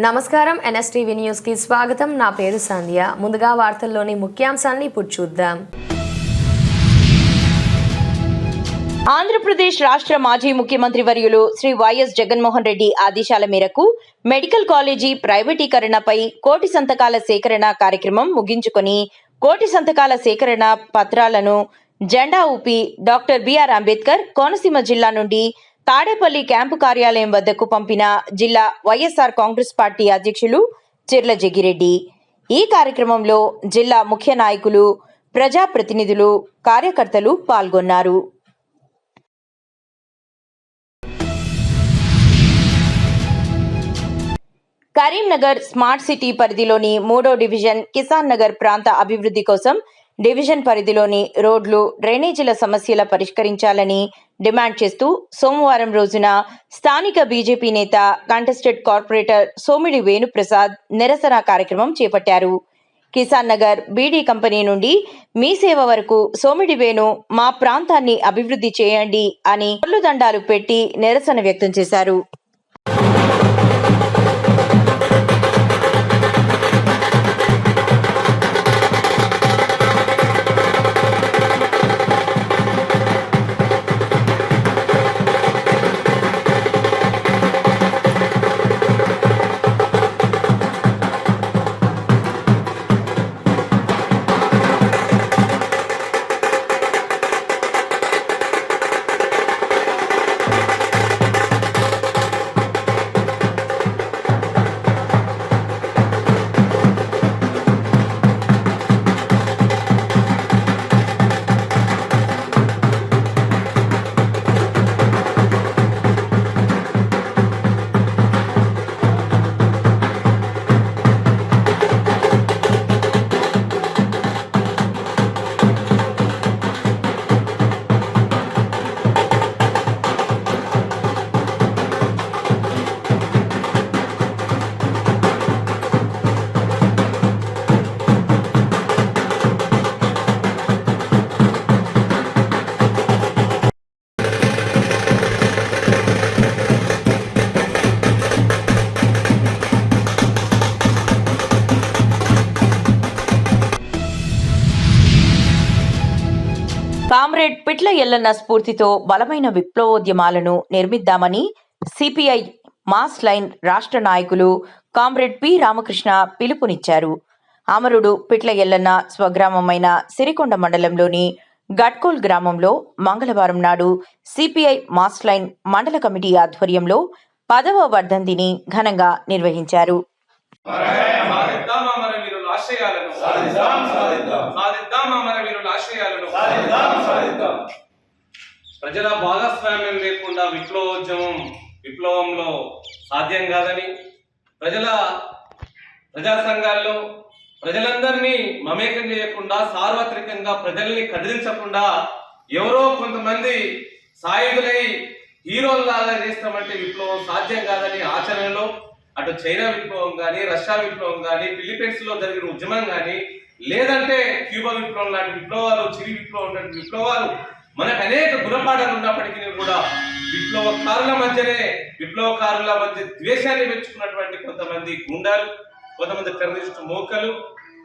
నమస్కారం NSTV news కి స్వాగతం. నా పేరు సంధ్య. ముందుగా వార్తల్లోని ముఖ్యాంశాలను ఇప్పుడు చూద్దాం. ఆంధ్రప్రదేశ్ రాష్ట్ర మాజీ ముఖ్యమంత్రి వర్యులు శ్రీ వైఎస్ జగన్మోహన్ రెడ్డి ఆదేశాల మేరకు మెడికల్ కాలేజీ ప్రైవేటీకరణపై కోటి సంతకాల సేకరణ కార్యక్రమం ముగించుకొని కోటి సంతకాల సేకరణ పత్రాలను జెండా ఊపి డాక్టర్ బిఆర్ అంబేద్కర్ కోనసీమ జిల్లా నుండి తాడేపల్లి క్యాంపు కార్యాలయం వద్దకు పంపిన జిల్లా వైఎస్ఆర్ కాంగ్రెస్ పార్టీ అధ్యక్షులు చిర్ల జగ్గిరెడ్డి. ఈ కార్యక్రమంలో జిల్లా ముఖ్య నాయకులు, ప్రజాప్రతినిధులు, కార్యకర్తలు పాల్గొన్నారు. కరీంనగర్ స్మార్ట్ సిటీ పరిధిలోని 3వ డివిజన్ కిసాన్ నగర్ ప్రాంత అభివృద్ధి కోసం డివిజన్ పరిధిలోని రోడ్లు, డ్రైనేజీల సమస్యల పరిష్కరించాలని డిమాండ్ చేస్తూ సోమవారం రోజున స్థానిక బీజేపీ నేత, కంటెస్టెడ్ కార్పొరేటర్ సోమిడి వేణుప్రసాద్ నిరసన కార్యక్రమం చేపట్టారు. కిసాన్ నగర్ బీడీ కంపెనీ నుండి మీ సేవ వరకు సోమిడి వేణు మా ప్రాంతాన్ని అభివృద్ధి చేయండి అని దండాలు పెట్టి నిరసన వ్యక్తం చేశారు. కామ్రేడ్ పిట్ల ఎల్లన్న స్ఫూర్తితో బలమైన విప్లవోద్యమాలను నిర్మిద్దామని సిపిఐ మాస్ లైన్ రాష్ట్ర నాయకులు కామ్రేడ్ పి రామకృష్ణ పిలుపునిచ్చారు. అమరుడు పిట్ల ఎల్లన్న స్వగ్రామమైన సిరికొండ మండలంలోని గట్కోల్ గ్రామంలో మంగళవారం నాడు సిపిఐ మాస్ లైన్ మండల కమిటీ ఆధ్వర్యంలో 10వ వర్ధంతిని ఘనంగా నిర్వహించారు. ప్రజల భాగస్వామ్యం లేకుండా విప్లవంలో సాధ్యం కాదని, ప్రజా సంఘాల్లో ప్రజలందరినీ మమేకం చేయకుండా, సార్వత్రికంగా ప్రజల్ని కదిలించకుండా ఎవరో కొంతమంది సాయుధులై హీరోల్లాగా చేస్తామంటే విప్లవం సాధ్యం కాదని ఆచరణలో అటు చైనా విప్లవం కానీ, రష్యా విప్లవం కానీ, ఫిలిప్పీన్స్ లో జరిగిన ఉద్యమం కానీ, లేదంటే క్యూబా విప్లవం లాంటి విప్లవాలు, చిరి విప్లవం లాంటి విప్లవాలు మనకు అనేక గుణపాఠాలు ఉన్నప్పటికీ కూడా విప్లవకారుల మధ్య ద్వేషాన్ని పెంచుకున్నటువంటి కొంతమంది గుండాలు, కొంతమంది టెర్రరిస్టు మోకలు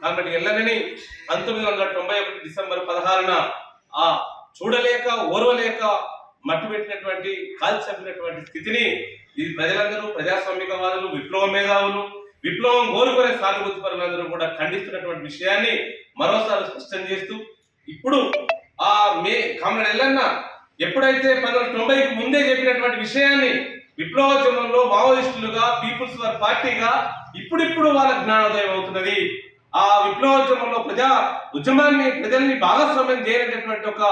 కాబట్టి ఎల్లనని 1991 డిసెంబర్ 16న ఆ చూడలేక ఓర్వలేక మట్టు పెట్టినటువంటి, కాల్చి చంపినటువంటి స్థితిని ఇది ప్రజలందరూ, ప్రజాస్వామికవాదులు, విప్లవ మేధావులు, విప్లవం కోరుకునే సానుభూతి పరులందరూ కూడా ఖండిస్తున్నటువంటి విషయాన్ని మరోసారి స్పష్టం చేస్తూ, ఇప్పుడు ఆ కామ్రేడ్ ఎల్లన్న ఎప్పుడైతే 1990కి ముందే చెప్పినటువంటి విషయాన్ని విప్లవోద్యమంలో మావోయిస్టులుగా, పీపుల్స్ వార్ పార్టీగా ఇప్పుడిప్పుడు వాళ్ళ జ్ఞానోదయం అవుతున్నది. ఆ విప్లవోద్యమంలో ప్రజల్ని భాగస్వామ్యం చేయనటువంటి ఒక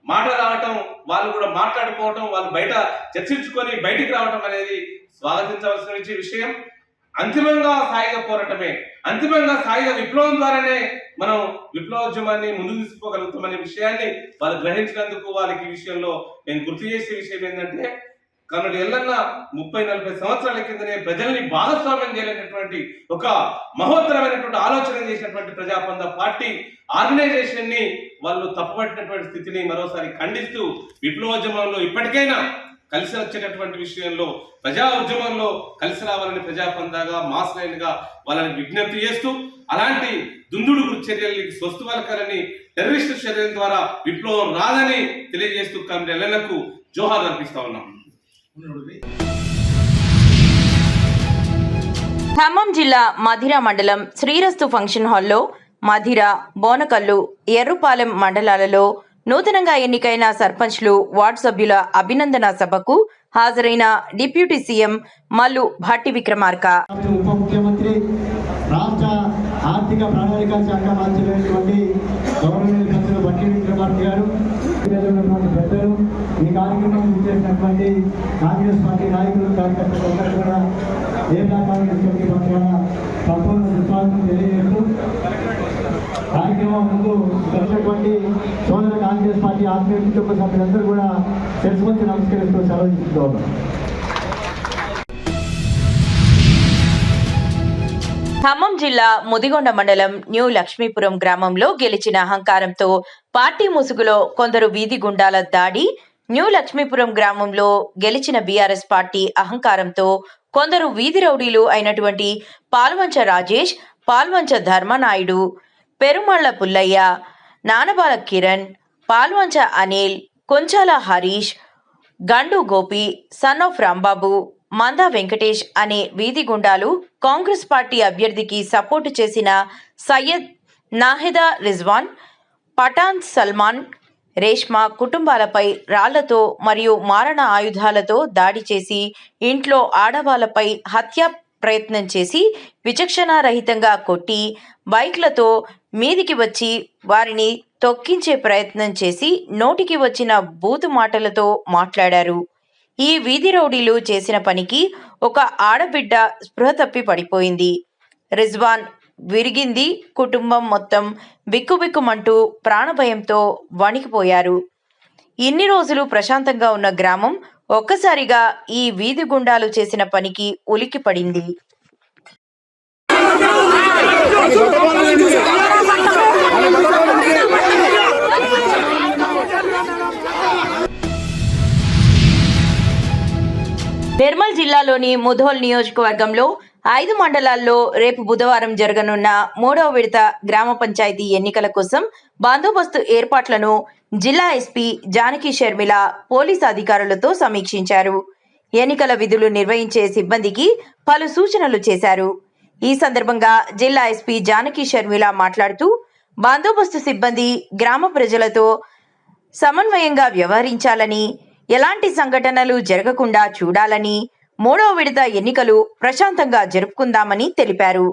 మాట రావటం, వాళ్ళు కూడా మాట్లాడుకోవటం, వాళ్ళు బయట చర్చించుకొని బయటికి రావటం అనేది స్వాగతించవలసిన విషయం. అంతిమంగా సాయుధ పోరాటమే, అంతిమంగా సాయుధ విప్లవం ద్వారానే మనం విప్లవోద్యమాన్ని ముందుకు తీసుకోగలుగుతామనే విషయాన్ని వాళ్ళు గ్రహించినందుకు వాళ్ళకి ఈ విషయంలో నేను గుర్తు చేసే విషయం ఏంటంటే, కామ్రేడ్ ఎల్లన్న 30-40 సంవత్సరాల కిందనే ప్రజల్ని భాగస్వామ్యం చేయలేనటువంటి ఒక మహోత్తరమైనటువంటి ఆలోచన చేసినటువంటి ప్రజాపంద పార్టీ ఆర్గనైజేషన్ ని వాళ్ళు తప్పుపట్టినటువంటి స్థితిని మరోసారి ఖండిస్తూ విప్లవోద్యమంలో ఇప్పటికైనా కలిసి వచ్చేటటువంటి విషయంలో ప్రజా ఉద్యమంలో కలిసి రావాలని ప్రజాపందాగా మాస్ లైన్ గా వాళ్ళని విజ్ఞప్తి చేస్తూ అలాంటి దుందుడుగు చర్యల్ని స్వస్తి పలకాలని టెర్రరిస్టు చర్యల ద్వారా విప్లవం రాదని తెలియజేస్తూ కమిటీలకు జోహార్ అర్పిస్తా ఉన్నాం. ఖమ్మం జిల్లా మధిర మండలం శ్రీరస్తు ఫంక్షన్ హాల్లో మధిర, బోనకల్లు, ఎర్రుపాలెం మండలాలలో నూతనంగా ఎన్నికైన సర్పంచ్లు, వార్డు సభ్యుల అభినందన సభకు హాజరైన డిప్యూటీ సీఎం మల్లు భట్టి విక్రమార్క. ఉప ముఖ్యమంత్రి, రాష్ట్ర ఆర్థిక ప్రణాళిక శాఖ మంత్రి గౌరవనీయులు పెద్దలు భట్టి విక్రమార్క గారు, పెద్దలు, ఈ కార్యక్రమం చేసినటువంటి కాంగ్రెస్ పార్టీ నాయకులు, కార్యకర్తలు అందరూ కూడా ఏపీ కాంగ్రెస్ పార్టీ పక్షాన సంపూర్ణ విశ్వాసం తెలియజేస్తూ కార్యక్రమం ముందు వచ్చినటువంటి సోదర కాంగ్రెస్ పార్టీ ఆత్మీయ కుటుంబ సభ్యులందరూ కూడా తెలుసుకొని నమస్కరిస్తూ సెలవు తీసుకుంటూ ఖమ్మం జిల్లా ముదిగొండ మండలం న్యూ లక్ష్మీపురం గ్రామంలో గెలిచిన అహంకారంతో పార్టీ ముసుగులో కొందరు వీధి గుండాల దాడి. న్యూ లక్ష్మీపురం గ్రామంలో గెలిచిన బీఆర్ఎస్ పార్టీ అహంకారంతో కొందరు వీధి రౌడీలు అయినటువంటి పాల్వంచ రాజేష్, పాల్వంచ ధర్మనాయుడు, పెరుమళ్ల పుల్లయ్య, నానబాల కిరణ్, పాల్వంచ అనిల్, కొంచాల హరీష్, గండు గోపి, సన్ ఆఫ్ రాంబాబు, మందా వెంకటేష్ అనే వీధి గుండాలు కాంగ్రెస్ పార్టీ అభ్యర్థికి సపోర్టు చేసిన సయ్యద్, నాహెదా రిజ్వాన్, పఠాన్ సల్మాన్, రేష్మా కుటుంబాలపై రాళ్లతో మరియు మారణ ఆయుధాలతో దాడి చేసి ఇంట్లో ఆడవాళ్లపై హత్య ప్రయత్నం చేసి విచక్షణారహితంగా కొట్టి బైక్లతో మీదికి వచ్చి వారిని తొక్కించే ప్రయత్నం చేసి నోటికి వచ్చిన బూతు మాటలతో మాట్లాడారు. ఈ వీధి రౌడీలు చేసిన పనికి ఒక ఆడబిడ్డ స్పృహ తప్పి పడిపోయింది. రిజ్వాన్ విరిగింది. కుటుంబం మొత్తం బిక్కుబిక్కుమంటూ ప్రాణభయంతో వణికిపోయారు. ఇన్ని రోజులు ప్రశాంతంగా ఉన్న గ్రామం ఒక్కసారిగా ఈ వీధి గుండాలు చేసిన పనికి ఉలిక్కిపడింది. నిర్మల్ జిల్లాలోని ముధోల్ నియోజకవర్గంలో 5 మండలాల్లో రేపు బుధవారం జరగనున్న 3వ విడత గ్రామ పంచాయతీ ఎన్నికల కోసం బందోబస్తు ఏర్పాట్లను జిల్లా ఎస్పీ జానకి షర్మిల పోలీసు అధికారులతో సమీక్షించారు. ఎన్నికల విధులు నిర్వహించే సిబ్బందికి పలు సూచనలు చేశారు. ఈ సందర్భంగా జిల్లా ఎస్పీ జానకి షర్మిల మాట్లాడుతూ బందోబస్తు సిబ్బంది గ్రామ ప్రజలతో సమన్వయంగా వ్యవహరించాలని, ఎలాంటి సంఘటనలు జరగకుండా చూడాలని, 3వ విడత ఎన్నికలు ప్రశాంతంగా జరుపుకుందామని తెలిపారు.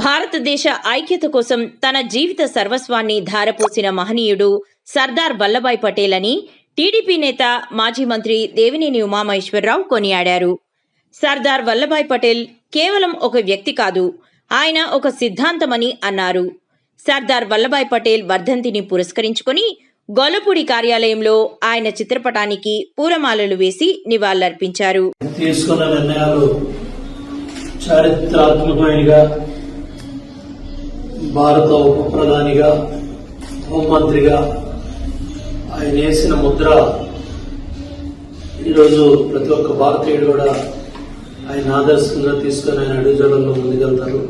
భారతదేశ ఐక్యత కోసం తన జీవిత సర్వస్వాన్ని ధారపోసిన మహనీయుడు సర్దార్ వల్లభాయ్ పటేల్ అని టీడీపీ నేత మాజీ మంత్రి దేవినేని ఉమామహేశ్వరరావు కొనియాడారు. సర్దార్ వల్లభాయ్ పటేల్ కేవలం ఒక వ్యక్తి కాదు, ఆయన ఒక సిద్ధాంతమని అన్నారు. సర్దార్ వల్లభాయ్ పటేల్ వర్ధంతిని పురస్కరించుకొని గొల్లపూడి కార్యాలయంలో ఆయన చిత్రపటానికి పూలమాలలు వేసి నివాళులర్పించారు. తీసుకున్న నిర్ణయాలు చారిత్రాత్మకమైనగా భారత ఉప ప్రధానిగా, హోంమంత్రిగా ఆయన వేసిన ముద్ర ఈరోజు ప్రతి ఒక్క భారతీయుడు కూడా ఆయన ఆదర్శంగా తీసుకొని ఆయన అడుగుజాడల్లో ముందుకెళ్తారు.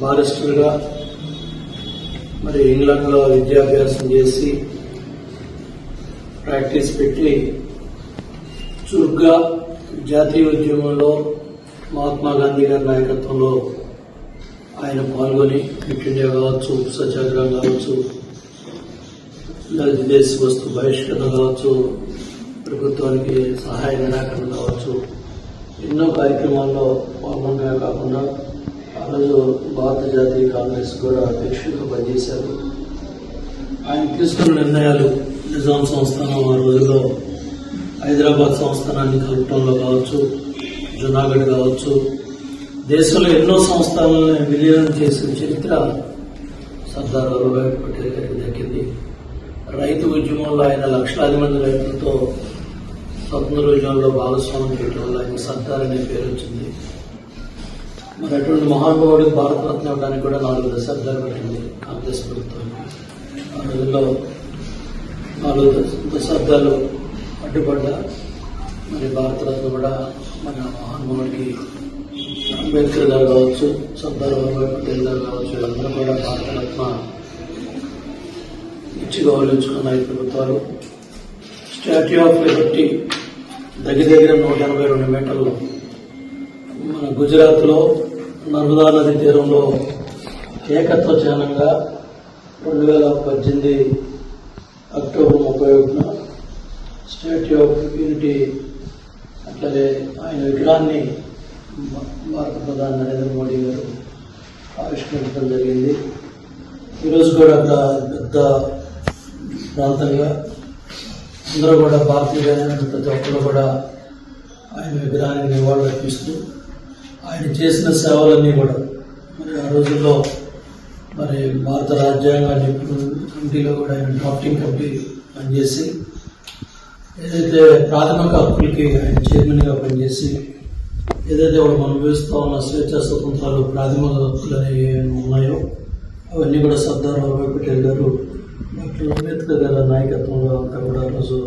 బారిస్టర్గా మరి ఇంగ్లాండ్లో విద్యాభ్యాసం చేసి ప్రాక్టీస్ పెట్టి చురుగ్గా జాతీయ ఉద్యమంలో మహాత్మా గాంధీ గారి నాయకత్వంలో ఆయన పాల్గొని క్విట్ ఇండియా కావచ్చు, ఉప్పు సత్యాగ్రహం కావచ్చు, విదేశీ వస్తు బహిష్కరణ కావచ్చు, ప్రభుత్వానికి సహాయ నిరాకరణ కావచ్చు, ఎన్నో కార్యక్రమాల్లో పాల్గొనడమే కాకుండా ఆ రోజు భారత జాతీయ కాంగ్రెస్ కూడా అధ్యక్షుడిగా పనిచేశారు. ఆయన తీసుకున్న నిర్ణయాలు నిజాం సంస్థానం ఆ రోజుల్లో హైదరాబాద్ సంస్థానాన్ని కలపడంలో కావచ్చు, జునాగఢ్ కావచ్చు, దేశంలో ఎన్నో సంస్థానాలను విలీనం చేసిన చరిత్ర సర్దార్ వల్లభాయ్ పటేల్ గారికి దక్కింది. రైతు ఉద్యమంలో ఆయన లక్షలాది మంది రైతులతో స్వతంత్ర ఉద్యమంలో భాగస్వామ్యం చేయడం వల్ల ఆయన సర్దార్ అనే పేరు వచ్చింది. మరి అటువంటి మహానుభావుడికి భారతరత్న ఇవ్వడానికి కూడా 4 దశాబ్దాలు పట్టింది కాంగ్రెస్ ప్రభుత్వానికి. ఆ రోజుల్లో 4 దశాబ్దాలు అడ్డుపడ్డా మరి భారతరత్న కూడా మన మహానుభావుడికి అంబేద్కర్ గారు కావచ్చు, సర్దార్ వల్లభాయ్ పటేల్ గారు కావచ్చు, వీళ్ళందరూ కూడా భారతరత్న ఇచ్చి గౌరవించుకున్న ఈ ప్రభుత్వాలు. స్టాట్యూ ఆఫ్ లిబర్టీ దగ్గర 182 మీటర్లు మన గుజరాత్లో నర్మదా నది తీరంలో ఏకత్వ చిహ్నంగా 2018 అక్టోబర్ 31న స్టాట్యూ ఆఫ్ యూనిటీ అట్లాగే ఆయన విగ్రహాన్ని భారత ప్రధాని నరేంద్ర మోడీ గారు ఆవిష్కరించడం జరిగింది. ఈరోజు కూడా పెద్ద ప్రాంతంగా అందరూ కూడా భారతీయులైన ప్రతి ఒక్కరు కూడా ఆయన విగ్రహానికి నివాళులు అర్పిస్తూ ఆయన చేసిన సేవలన్నీ కూడా మరి ఆ రోజుల్లో మరి భారత రాజ్యాంగ కమిటీలో కూడా ఆయన డ్రాఫ్టింగ్ కమిటీ పనిచేసి ఏదైతే ప్రాథమిక హక్కులకి ఆయన చైర్మన్గా పనిచేసి ఏదైతే మనం అనుభవిస్తూ ఉన్న స్వేచ్ఛా స్వతంత్రాలు ప్రాథమిక హక్కులు అనేవి ఉన్నాయో అవన్నీ కూడా సర్దార్ వల్లభాయ్ పటేల్ గారు, డాక్టర్ అంబేద్కర్ గారి నాయకత్వంలో అంతా కూడా రోజు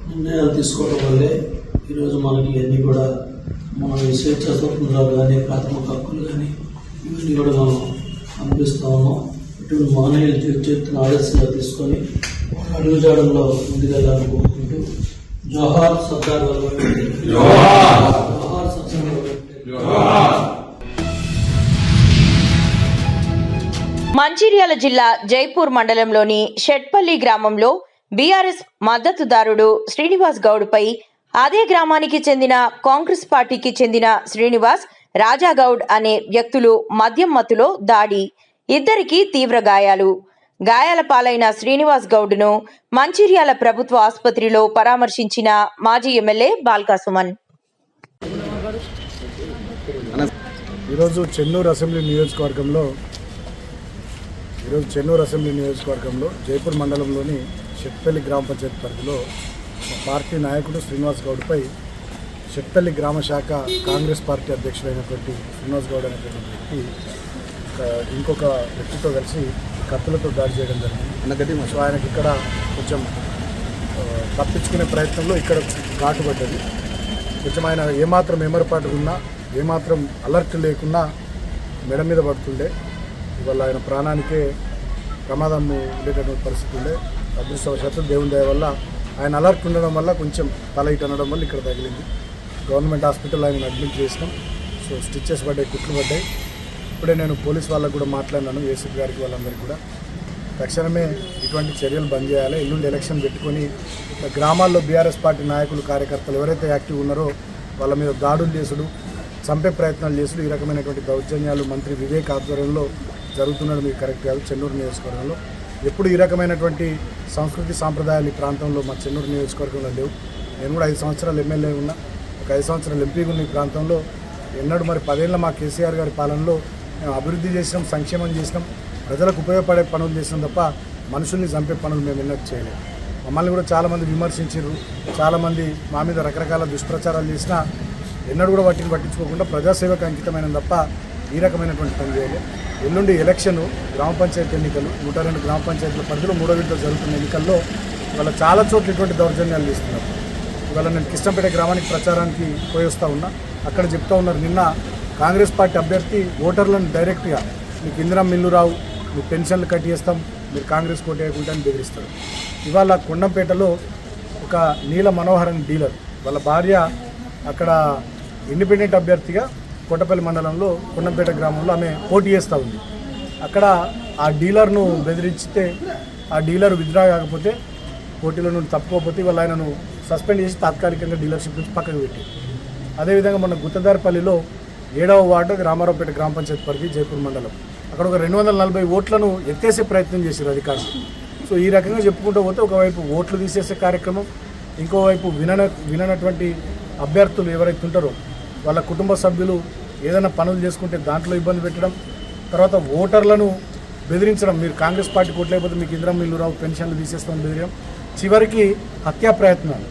నిర్ణయాలు తీసుకోవడం వల్లే ఈరోజు మనకి అన్నీ కూడా మన స్వేచ్ఛా స్వతంత్రాలు కానీ ప్రాథమిక హక్కులు కానీ ఇవన్నీ కూడా మనం అనుభవిస్తూ ఉన్నాం. ఇటువంటి మహనీయులు చేతున్న ఆదర్శంగా తీసుకొని వాళ్ళ అడుగుజాడల్లో ముందుకెళ్ళాలని కోరుకుంటూ జోహార్ సర్దార్ వల్లభాయ్ పటేల్, జోహార్ సర్దార్ వల్లభాయ్ పటేల్. మంచిర్యాల జిల్లా జైపూర్ మండలంలోని షెట్పల్లి గ్రామంలో బీఆర్ఎస్ మద్దతుదారుడు శ్రీనివాస్ గౌడ్పై అదే గ్రామానికి చెందిన కాంగ్రెస్ పార్టీకి చెందిన శ్రీనివాస్, రాజాగౌడ్ అనే వ్యక్తులు మద్యం మత్తులో దాడి, ఇద్దరికి తీవ్ర గాయాలు. గాయాల పాలైన శ్రీనివాస్ గౌడ్ను మంచిర్యాల ప్రభుత్వ ఆసుపత్రిలో పరామర్శించిన మాజీ ఎమ్మెల్యే బాల్కా సుమన్. ఈరోజు చెన్నూరు అసెంబ్లీ నియోజకవర్గంలో జైపూర్ మండలంలోని షెట్పల్లి గ్రామ పంచాయతీ పరిధిలో పార్టీ నాయకుడు శ్రీనివాస్ గౌడ్పై షెట్పల్లి గ్రామ శాఖ కాంగ్రెస్ పార్టీ అధ్యక్షుడైనటువంటి శ్రీనివాస్ గౌడ్ అనేటువంటి వ్యక్తి ఇంకొక వ్యక్తితో కలిసి కత్తులతో దాడి చేయడం జరిగింది. సో ఆయనకి ఇక్కడ కొంచెం తప్పించుకునే ప్రయత్నంలో ఇక్కడ ఘాటు పడ్డది. కొంచెం ఆయన ఏమాత్రం ఏమరపాటు ఉన్నా, ఏమాత్రం అలర్ట్ లేకున్నా మెడ మీద పడుతుండే. ఇవాళ ఆయన ప్రాణానికే ప్రమాదం ఉండేటటువంటి పరిస్థితి ఉండే. అదృష్టవశాత్తు దేవుని దయ వల్ల ఆయన అలర్ట్ ఉండడం వల్ల కొంచెం తల ఇటు అనడం వల్ల ఇక్కడ తగిలింది. గవర్నమెంట్ హాస్పిటల్ ఆయన అడ్మిట్ చేసినాం. సో స్టిచ్చెస్ పడ్డాయి, కుట్లు పడ్డాయి. ఇప్పుడే నేను పోలీస్ వాళ్ళకు కూడా మాట్లాడినాను, ఏసీపీ గారికి, వాళ్ళందరికీ కూడా తక్షణమే ఇటువంటి చర్యలు బంద్ చేయాలి. ఎల్లుండి ఎలక్షన్ పెట్టుకొని గ్రామాల్లో బీఆర్ఎస్ పార్టీ నాయకులు, కార్యకర్తలు ఎవరైతే యాక్టివ్ ఉన్నారో వాళ్ళ మీద దాడులు చేసుడు, చంపే ప్రయత్నాలు చేసుడు, ఈ రకమైనటువంటి దౌర్జన్యాలు మంత్రి వివేక్ ఆధ్వర్యంలో జరుగుతున్నది మీకు కరెక్ట్ కాదు. చెన్నూరు నియోజకవర్గంలో ఎప్పుడు ఈ రకమైనటువంటి సంస్కృతి సాంప్రదాయాలు ఈ ప్రాంతంలో మా చెన్నూరు నియోజకవర్గంలో లేవు. నేను కూడా 5 సంవత్సరాలు ఎమ్మెల్యే ఉన్నా, ఒక 5 సంవత్సరాలు ఎంపీగా ఉన్న ఈ ప్రాంతంలో ఎన్నడూ మరి 10 ఏళ్ళ మా కేసీఆర్ గారి పాలనలో మేము అభివృద్ధి చేసినాం, సంక్షేమం చేసినాం, ప్రజలకు ఉపయోగపడే పనులు చేసినాం తప్ప మనుషుల్ని చంపే పనులు మేము ఎన్నడూ చేయలేము. మమ్మల్ని కూడా చాలామంది విమర్శించారు, చాలామంది మా మీద రకరకాల దుష్ప్రచారాలు చేసినా ఎన్నడూ కూడా వాటిని పట్టించుకోకుండా ప్రజాసేవకు అంకితమైన తప్ప ఈ రకమైనటువంటి పని చేయాలి. ఎల్లుండి ఎలక్షన్ గ్రామ పంచాయతీ ఎన్నికలు 102 గ్రామ పంచాయతీల పరిధిలో 3వ విడత జరుగుతున్న ఎన్నికల్లో ఇవాళ చాలా చోట్ల ఇటువంటి దౌర్జన్యాలు చేస్తున్నారు. ఇవాళ నేను కిష్టంపేట గ్రామానికి ప్రచారానికి పోయి వస్తూ ఉన్నా. అక్కడ చెప్తా ఉన్నారు, నిన్న కాంగ్రెస్ పార్టీ అభ్యర్థి ఓటర్లను డైరెక్ట్గా మీకు ఇందిరమ్మ ఇల్లు రావు, మీ పెన్షన్లు కట్ చేస్తాం, మీరు కాంగ్రెస్ కోట వేయకుండా అని బెదిరిస్తారు. ఇవాళ కొండంపేటలో ఒక నీల మనోహరన్ డీలర్ వాళ్ళ భార్య అక్కడ ఇండిపెండెంట్ అభ్యర్థిగా కోటపల్లి మండలంలో కొండంపేట గ్రామంలో ఆమె పోటీ చేస్తూ ఉంది. అక్కడ ఆ డీలర్ను బెదిరించితే ఆ డీలర్ విత్డ్రా కాకపోతే పోటీలో నుండి తప్పుకోకపోతే వాళ్ళు ఆయనను సస్పెండ్ చేసి తాత్కాలికంగా డీలర్షిప్ నుంచి పక్కకు పెట్టి, అదేవిధంగా మన గుత్తదారిపల్లిలో 7వ వార్డు రామారావుపేట గ్రామ పంచాయతీ పరిధి జైపూర్ మండలం అక్కడ ఒక 240 ఓట్లను ఎత్తేసే ప్రయత్నం చేశారు అధికారులు. సో ఈ రకంగా చెప్పుకుంటూ పోతే ఒకవైపు ఓట్లు తీసేసే కార్యక్రమం, ఇంకోవైపు విననటువంటి అభ్యర్థులు ఎవరైతే ఉంటారో వాళ్ళ కుటుంబ సభ్యులు ఏదైనా పనులు చేసుకుంటే దాంట్లో ఇబ్బంది పెట్టడం, తర్వాత ఓటర్లను బెదిరించడం, మీరు కాంగ్రెస్ పార్టీ కొట్టలేకపోతే మీకు ఇందిరమ్మ ఇల్లు రావు, పెన్షన్లు తీసేస్తామని బెదిరడం, చివరికి హత్యా ప్రయత్నాలు.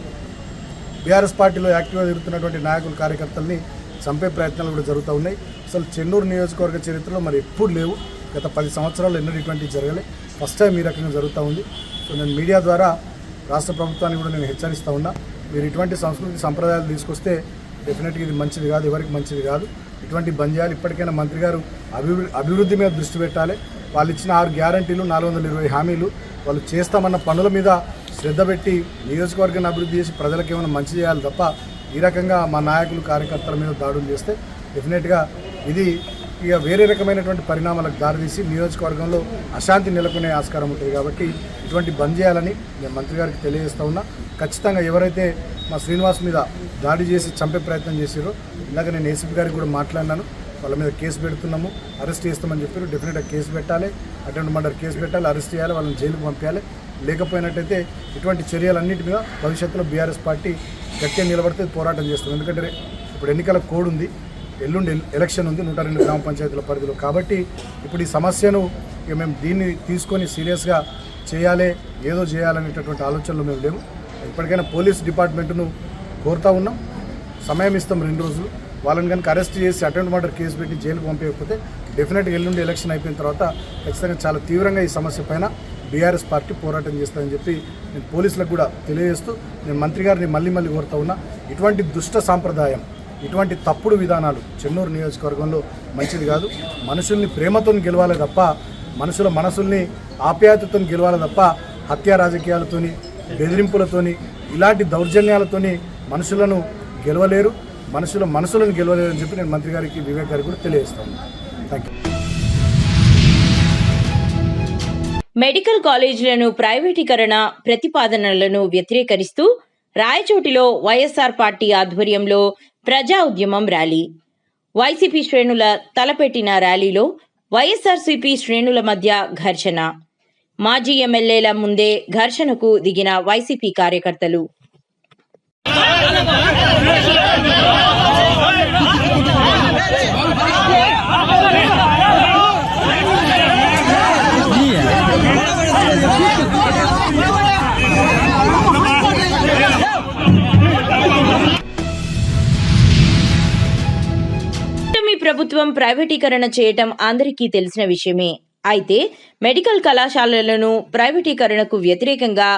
బీఆర్ఎస్ పార్టీలో యాక్టివ్గా తిరుగుతున్నటువంటి నాయకులు కార్యకర్తల్ని చంపే ప్రయత్నాలు కూడా జరుగుతూ ఉన్నాయి. అసలు చెన్నూరు నియోజకవర్గ చరిత్రలో మరి ఎప్పుడు లేవు, గత 10 సంవత్సరాలు ఎన్నడూ ఇటువంటివి జరగలే, ఫస్ట్ టైం ఈ రకంగా జరుగుతూ ఉంది. సో నేను మీడియా ద్వారా రాష్ట్ర ప్రభుత్వాన్ని కూడా నేను హెచ్చరిస్తూ ఉన్నా, మీరు ఇటువంటి సంస్కృతి సంప్రదాయాలు తీసుకొస్తే డెఫినెట్గా ఇది మంచిది కాదు, ఎవరికి మంచిది కాదు. ఇటువంటి బంద్ చేయాలి. ఇప్పటికైనా మంత్రి గారు అభివృద్ధి మీద దృష్టి పెట్టాలి. వాళ్ళు ఇచ్చిన 6 గ్యారంటీలు 420 హామీలు వాళ్ళు చేస్తామన్న పనుల మీద శ్రద్ధ పెట్టి నియోజకవర్గాన్ని అభివృద్ధి చేసి ప్రజలకు ఏమైనా మంచి చేయాలి తప్ప ఈ రకంగా మా నాయకులు కార్యకర్తల మీద దాడులు చేస్తే డెఫినెట్గా ఇది ఇక వేరే రకమైనటువంటి పరిణామాలకు దారితీసి నియోజకవర్గంలో అశాంతి నెలకొనే ఆస్కారం ఉంటుంది. కాబట్టి ఇటువంటి బంద్ చేయాలని నేను మంత్రి గారికి తెలియజేస్తూ ఉన్నా. ఖచ్చితంగా ఎవరైతే మా శ్రీనివాస్ మీద దాడి చేసి చంపే ప్రయత్నం చేశారో ఇందాక నేను ఏసీపీ గారికి కూడా మాట్లాడినాను, వాళ్ళ మీద కేసు పెడుతున్నాము, అరెస్ట్ చేస్తామని చెప్పారు. డెఫినెట్గా కేసు పెట్టాలి, అటెంప్ట్ మర్డర్ కేసు పెట్టాలి, అరెస్ట్ చేయాలి, వాళ్ళని జైలుకు పంపించాలి. లేకపోయినట్టయితే ఇటువంటి చర్యలన్నింటి మీద భవిష్యత్తులో బీఆర్ఎస్ పార్టీ గట్టిగా నిలబడితే పోరాటం చేస్తుంది. ఎందుకంటే ఇప్పుడు ఎన్నికల కోడ్ ఉంది, ఎల్లుండి ఎలక్షన్ ఉంది 102 గ్రామ పంచాయతీల పరిధిలో. కాబట్టి ఇప్పుడు ఈ సమస్యను ఇక మేము దీన్ని తీసుకొని సీరియస్గా చేయాలి, ఏదో చేయాలనేటటువంటి ఆలోచనలు మేము లేవు. ఇప్పటికైనా పోలీస్ డిపార్ట్మెంట్ను కోరుతూ ఉన్నాం, సమయం ఇస్తాం 2 రోజులు. వాళ్ళని కనుక అరెస్ట్ చేసి అటెంప్ట్ మర్డర్ కేసు పెట్టి జైలుకు పంపించకపోతే డెఫినెట్గా ఎల్లుండి ఎలక్షన్ అయిపోయిన తర్వాత ఖచ్చితంగా చాలా తీవ్రంగా ఈ సమస్య పైన బీఆర్ఎస్ పార్టీ పోరాటం చేస్తారని చెప్పి నేను పోలీసులకు కూడా తెలియజేస్తూ నేను మంత్రి గారిని మళ్ళీ కోరుతూ ఉన్నా. ఇటువంటి దుష్ట సాంప్రదాయం, ఇటువంటి తప్పుడు విధానాలు చెన్నూరు నియోజకవర్గంలో మంచిది కాదు. మనుషుల్ని ప్రేమతో గెలవాలి తప్ప, మనుషుల మనసుల్ని ఆప్యాయతతో గెలవాలి తప్ప హత్యా రాజకీయాలతోని, బెదిరింపులతోని, ఇలాంటి దౌర్జన్యాలతోని మనుషులను గెలవలేరు, మనుషుల మనసులను గెలవలేరు అని చెప్పి నేను మంత్రి గారికి, వివేక్ గారికి కూడా తెలియజేస్తాను. Thank you. మెడికల్ కాలేజీలను ప్రైవేటీకరణ ప్రతిపాదనలను వ్యతిరేకరిస్తూ రాయచోటిలో వైఎస్ఆర్ పార్టీ ఆధ్వర్యంలో ప్రజా ఉద్యమం ర్యాలీ. వైసీపీ శ్రేణుల తలపెట్టిన ర్యాలీలో వైఎస్ఆర్సీపీ శ్రేణుల మధ్య ఘర్షణ. మాజీ ఎమ్మెల్యేల ముందే ఘర్షణకు దిగిన వైసీపీ కార్యకర్తలు. ప్రభుత్వం ప్రైవేటీకరణ చేయటం అందరికీ తెలిసిన విషయమే. అయితే మెడికల్ కళాశాలలను ప్రైవేటీకరణకు వ్యతిరేకంగా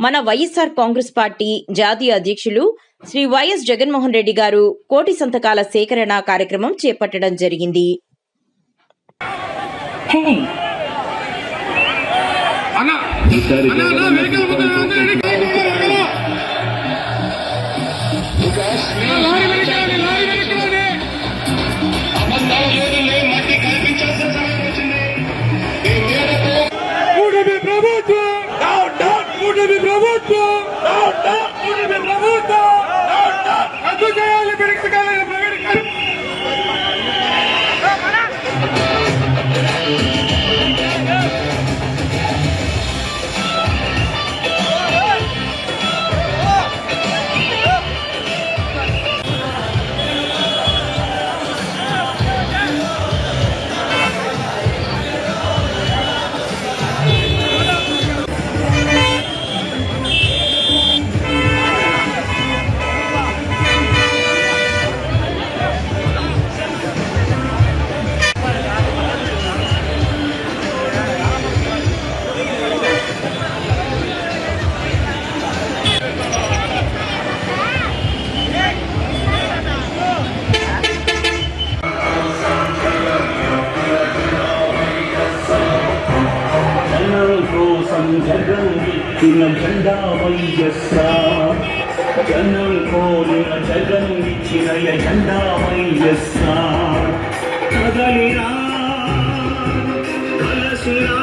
మన వైఎస్ఆర్ కాంగ్రెస్ పార్టీ జాతీయ అధ్యక్షులు శ్రీ వైఎస్ జగన్మోహన్ రెడ్డి గారు కోటి సంతకాల సేకరణ కార్యక్రమం చేపట్టడం జరిగింది. ఎత్తిన జెండా వైఎస్ఆర్ జనం కోరిన జగను ఇచ్చిన ఎజెండా వైఎస్ఆర్ కదలిరా కలసిరా